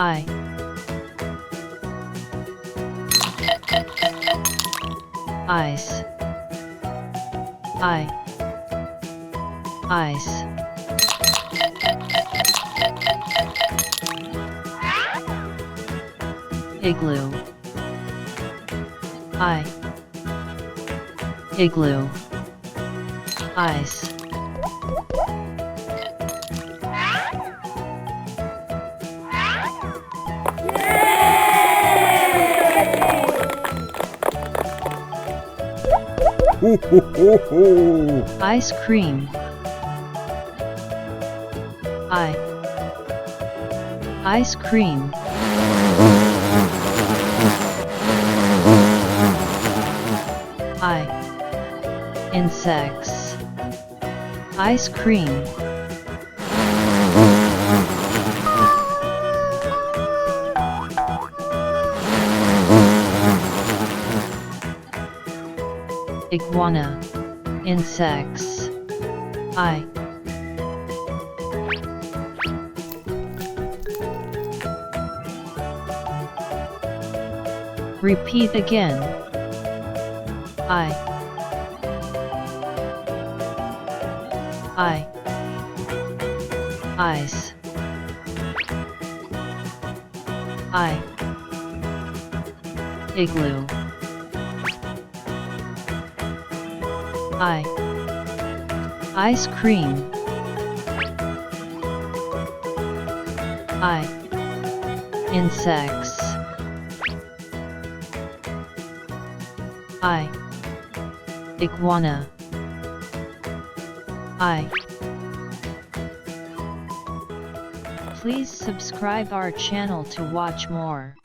I. Ice. I. Ice. Igloo. I. Igloo. Ice. Ho, ho, ho, ho. Ice cream. I. Ice cream. I. Insects. Ice cream. Iguana. Insects. I. Repeat again. I. Ice. I. Igloo. I. Ice cream. I. Insects. I. Iguana. I. Please subscribe our channel to watch more.